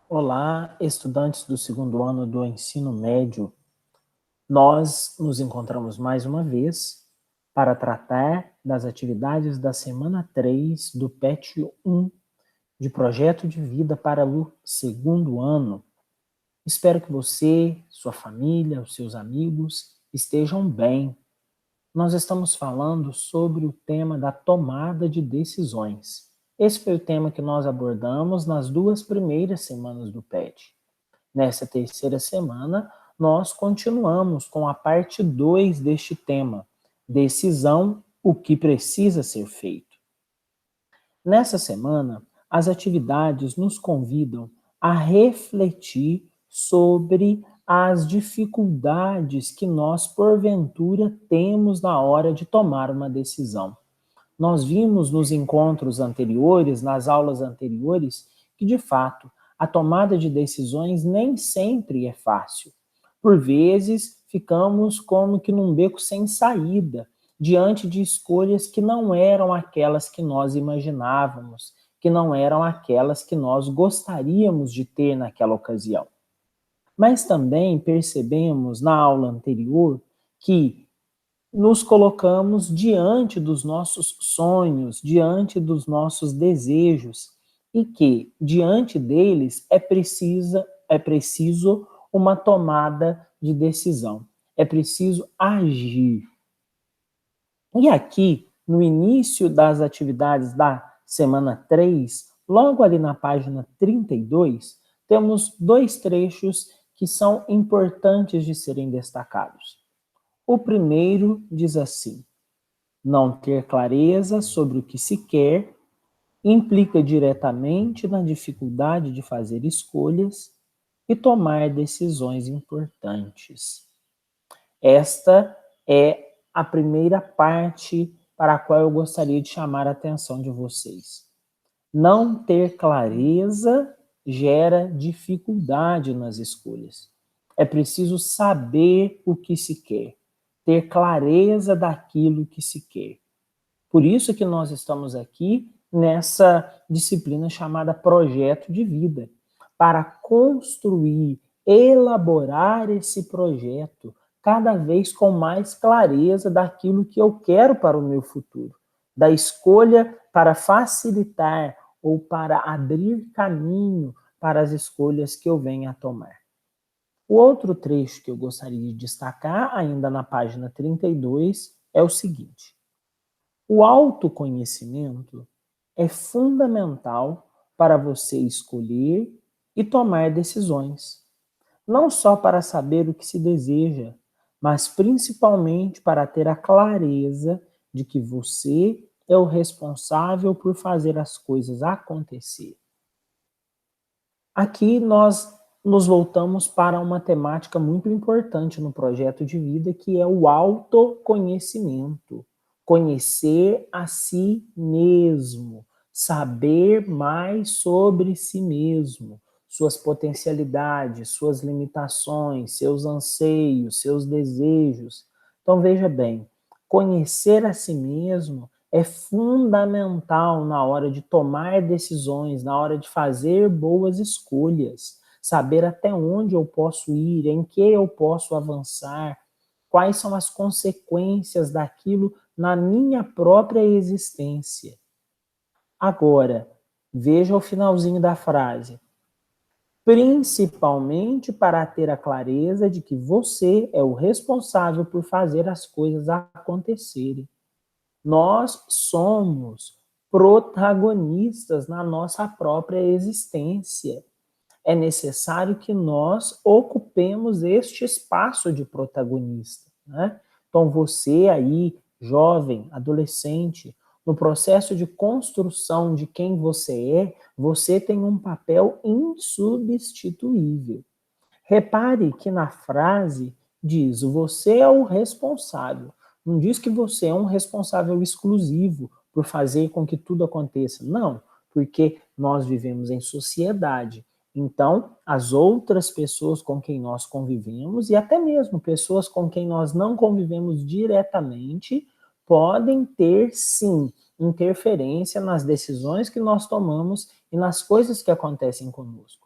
Olá, estudantes do segundo ano do ensino médio. Nós nos encontramos mais uma vez para tratar das atividades da semana 3 do PET 1, de Projeto de Vida para o segundo ano. Espero que você, sua família, os seus amigos estejam bem. Nós estamos falando sobre o tema da tomada de decisões. Esse foi o tema que nós abordamos nas 2 primeiras semanas do PET. Nessa terceira semana, nós continuamos com a parte 2 deste tema, decisão, o que precisa ser feito. Nessa semana, as atividades nos convidam a refletir sobre as dificuldades que nós, porventura, temos na hora de tomar uma decisão. Nós vimos nos encontros anteriores, nas aulas anteriores, que de fato a tomada de decisões nem sempre é fácil. Por vezes, ficamos como que num beco sem saída, diante de escolhas que não eram aquelas que nós imaginávamos, que não eram aquelas que nós gostaríamos de ter naquela ocasião. Mas também percebemos na aula anterior que nos colocamos diante dos nossos sonhos, diante dos nossos desejos, e que, diante deles, é preciso uma tomada de decisão. É preciso agir. E aqui, no início das atividades da semana 3, logo ali na página 32, temos 2 trechos que são importantes de serem destacados. O primeiro diz assim: não ter clareza sobre o que se quer implica diretamente na dificuldade de fazer escolhas e tomar decisões importantes. Esta é a primeira parte para a qual eu gostaria de chamar a atenção de vocês. Não ter clareza gera dificuldade nas escolhas. É preciso saber o que se quer, ter clareza daquilo que se quer. Por isso que nós estamos aqui nessa disciplina chamada Projeto de Vida, para construir, elaborar esse projeto cada vez com mais clareza daquilo que eu quero para o meu futuro, da escolha para facilitar ou para abrir caminho para as escolhas que eu venha a tomar. O outro trecho que eu gostaria de destacar, ainda na página 32, é o seguinte: o autoconhecimento é fundamental para você escolher e tomar decisões, não só para saber o que se deseja, mas principalmente para ter a clareza de que você é o responsável por fazer as coisas acontecer. Aqui nós nos voltamos para uma temática muito importante no projeto de vida, que é o autoconhecimento. Conhecer a si mesmo, saber mais sobre si mesmo, suas potencialidades, suas limitações, seus anseios, seus desejos. Então veja bem, conhecer a si mesmo é fundamental na hora de tomar decisões, na hora de fazer boas escolhas, saber até onde eu posso ir, em que eu posso avançar, quais são as consequências daquilo na minha própria existência. Agora, veja o finalzinho da frase. Principalmente para ter a clareza de que você é o responsável por fazer as coisas acontecerem. Nós somos protagonistas na nossa própria existência. É necessário que nós ocupemos este espaço de protagonista, né? Então você aí, jovem, adolescente, no processo de construção de quem você tem um papel insubstituível. Repare que na frase diz: você é o responsável. Não diz que você é um responsável exclusivo por fazer com que tudo aconteça. Não, porque nós vivemos em sociedade. Então, as outras pessoas com quem nós convivemos, e até mesmo pessoas com quem nós não convivemos diretamente, podem ter, sim, interferência nas decisões que nós tomamos e nas coisas que acontecem conosco.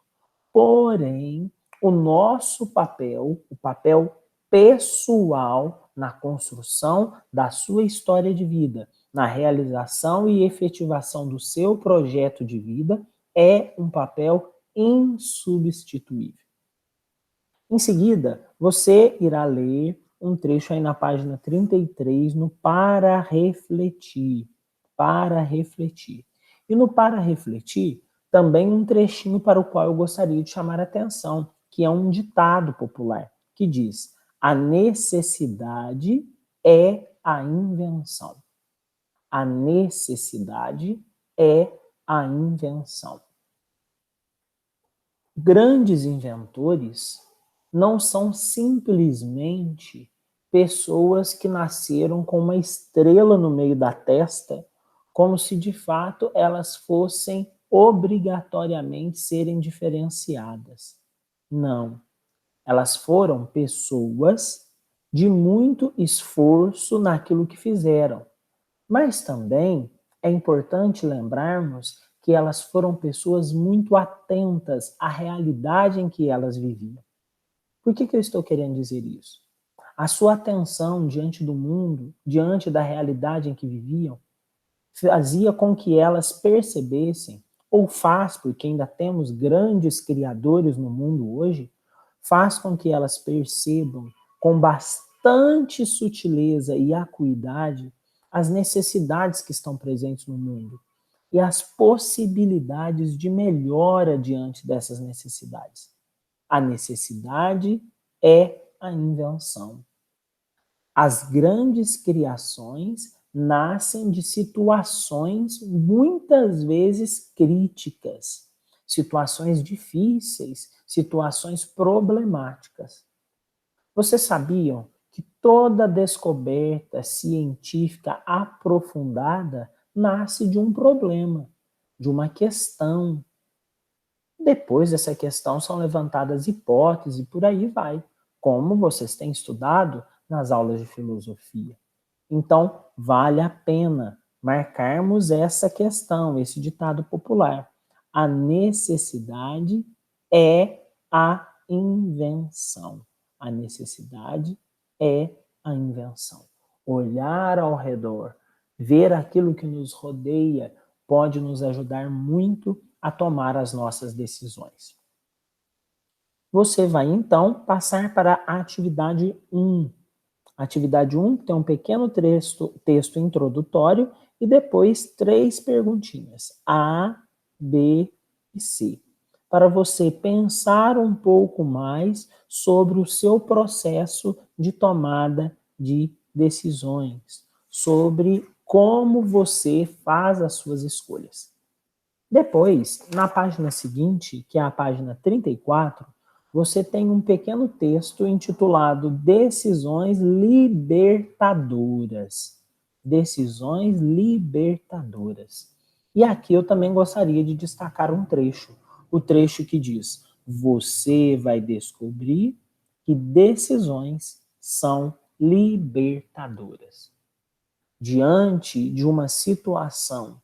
Porém, o nosso papel, o papel pessoal na construção da sua história de vida, na realização e efetivação do seu projeto de vida, é um papel insubstituível. Em seguida, você irá ler um trecho aí na página 33, no Para Refletir. Para Refletir. E no Para Refletir, também um trechinho para o qual eu gostaria de chamar a atenção, que é um ditado popular, que diz: a necessidade é a invenção. A necessidade é a invenção. Grandes inventores não são simplesmente pessoas que nasceram com uma estrela no meio da testa, como se de fato elas fossem obrigatoriamente serem diferenciadas. Não. Elas foram pessoas de muito esforço naquilo que fizeram. Mas também é importante lembrarmos que elas foram pessoas muito atentas à realidade em que elas viviam. Por que eu estou querendo dizer isso? A sua atenção diante do mundo, diante da realidade em que viviam, fazia com que elas percebessem, ou faz, porque ainda temos grandes criadores no mundo hoje, faz com que elas percebam com bastante sutileza e acuidade as necessidades que estão presentes no mundo e as possibilidades de melhora diante dessas necessidades. A necessidade é a invenção. As grandes criações nascem de situações muitas vezes críticas, situações difíceis, situações problemáticas. Vocês sabiam que toda descoberta científica aprofundada nasce de um problema, de uma questão. Depois dessa questão são levantadas hipóteses e por aí vai, como vocês têm estudado nas aulas de filosofia. Então, vale a pena marcarmos essa questão, esse ditado popular. A necessidade é a invenção. A necessidade é a invenção. Olhar ao redor, ver aquilo que nos rodeia, pode nos ajudar muito a tomar as nossas decisões. Você vai, então, passar para a atividade 1. A atividade 1 tem um pequeno texto introdutório e depois 3 perguntinhas, A, B e C, para você pensar um pouco mais sobre o seu processo de tomada de decisões, sobre como você faz as suas escolhas. Depois, na página seguinte, que é a página 34, você tem um pequeno texto intitulado Decisões Libertadoras. Decisões libertadoras. E aqui eu também gostaria de destacar um trecho. O trecho que diz: você vai descobrir que decisões são libertadoras. Diante de uma situação,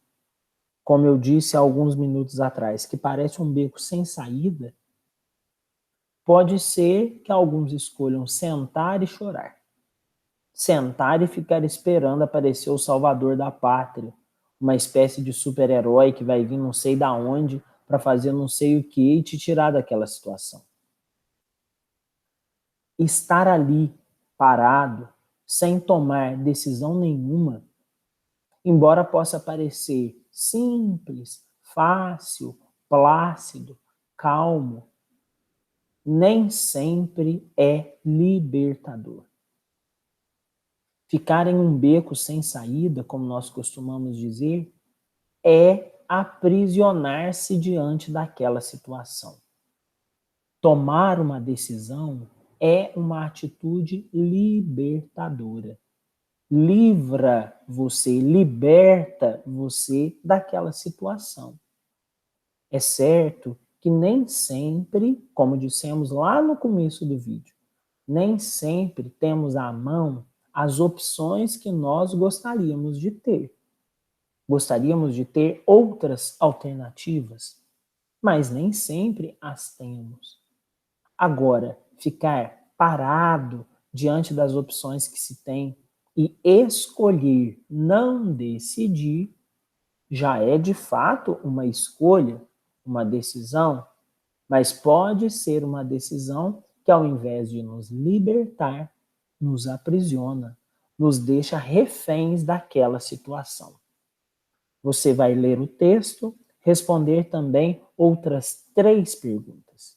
como eu disse há alguns minutos atrás, que parece um beco sem saída, pode ser que alguns escolham sentar e chorar. Sentar e ficar esperando aparecer o salvador da pátria, uma espécie de super-herói que vai vir não sei da onde para fazer não sei o que e te tirar daquela situação. Estar ali, parado, sem tomar decisão nenhuma, embora possa parecer simples, fácil, plácido, calmo, nem sempre é libertador. Ficar em um beco sem saída, como nós costumamos dizer, é aprisionar-se diante daquela situação. Tomar uma decisão é uma atitude libertadora. Livra você, liberta você daquela situação. É certo que nem sempre, como dissemos lá no começo do vídeo, nem sempre temos à mão as opções que nós gostaríamos de ter. Gostaríamos de ter outras alternativas, mas nem sempre as temos. Agora, ficar parado diante das opções que se tem e escolher não decidir já é de fato uma escolha, uma decisão, mas pode ser uma decisão que, ao invés de nos libertar, nos aprisiona, nos deixa reféns daquela situação. Você vai ler o texto, responder também outras 3 perguntas.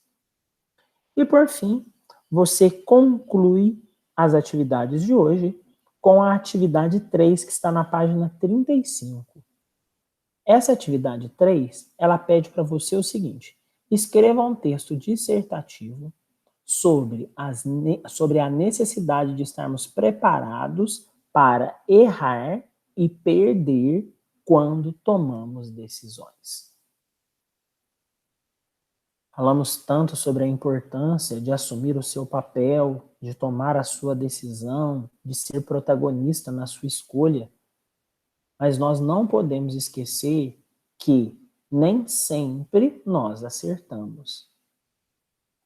E, por fim, você conclui as atividades de hoje com a atividade 3, que está na página 35. Essa atividade 3, ela pede para você o seguinte: escreva um texto dissertativo sobre a necessidade de estarmos preparados para errar e perder quando tomamos decisões. Falamos tanto sobre a importância de assumir o seu papel, de tomar a sua decisão, de ser protagonista na sua escolha, mas nós não podemos esquecer que nem sempre nós acertamos.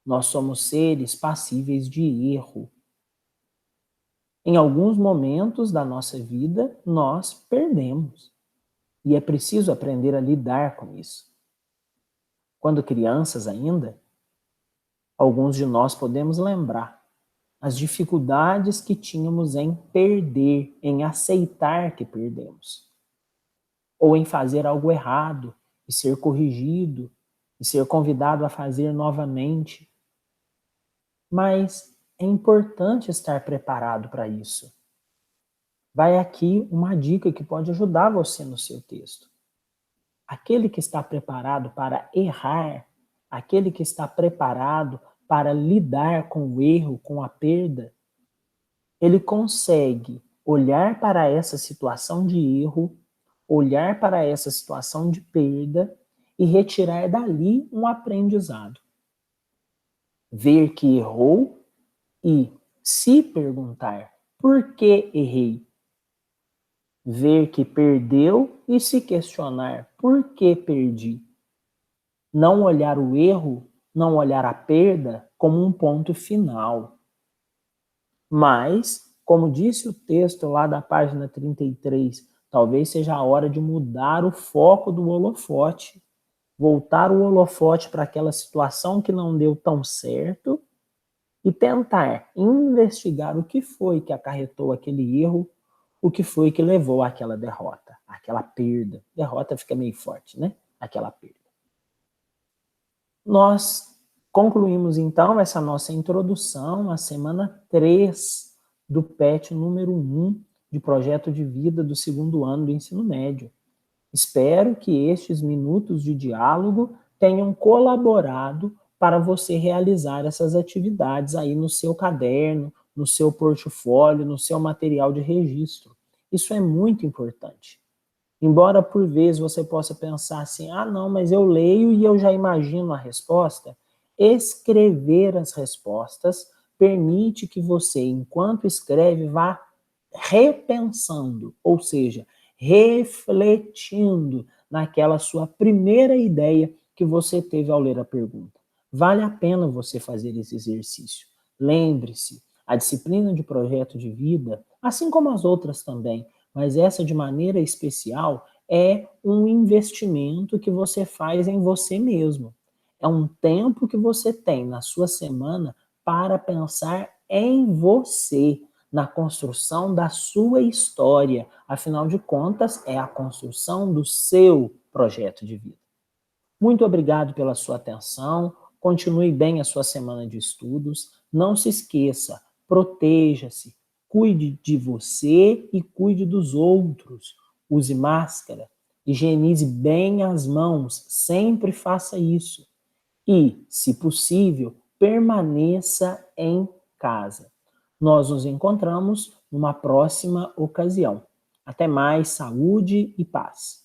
Nós somos seres passíveis de erro. Em alguns momentos da nossa vida, nós perdemos. E é preciso aprender a lidar com isso. Quando crianças ainda, alguns de nós podemos lembrar as dificuldades que tínhamos em perder, em aceitar que perdemos. Ou em fazer algo errado e ser corrigido, e ser convidado a fazer novamente. Mas é importante estar preparado para isso. Vai aqui uma dica que pode ajudar você no seu texto. Aquele que está preparado para errar, aquele que está preparado para lidar com o erro, com a perda, ele consegue olhar para essa situação de erro, olhar para essa situação de perda e retirar dali um aprendizado. Ver que errou e se perguntar: por que errei? Ver que perdeu e se questionar: por que perdi? Não olhar o erro, não olhar a perda como um ponto final. Mas, como disse o texto lá da página 33, talvez seja a hora de mudar o foco do holofote, voltar o holofote para aquela situação que não deu tão certo e tentar investigar o que foi que acarretou aquele erro, o que foi que levou àquela derrota, àquela perda. Derrota fica meio forte, né? Aquela perda. Nós concluímos então essa nossa introdução à semana 3 do PET número 1 de projeto de vida do 2º ano do ensino médio. Espero que estes minutos de diálogo tenham colaborado para você realizar essas atividades aí no seu caderno, no seu portfólio, no seu material de registro. Isso é muito importante. Embora por vezes você possa pensar assim: ah, não, mas eu leio e eu já imagino a resposta. Escrever as respostas permite que você, enquanto escreve, vá repensando, ou seja, refletindo naquela sua primeira ideia que você teve ao ler a pergunta. Vale a pena você fazer esse exercício. Lembre-se, a disciplina de projeto de vida, assim como as outras também, mas essa de maneira especial, é um investimento que você faz em você mesmo. É um tempo que você tem na sua semana para pensar em você, na construção da sua história. Afinal de contas, é a construção do seu projeto de vida. Muito obrigado pela sua atenção. Continue bem a sua semana de estudos. Não se esqueça, proteja-se, cuide de você e cuide dos outros. Use máscara, higienize bem as mãos, sempre faça isso. E, se possível, permaneça em casa. Nós nos encontramos numa próxima ocasião. Até mais, saúde e paz.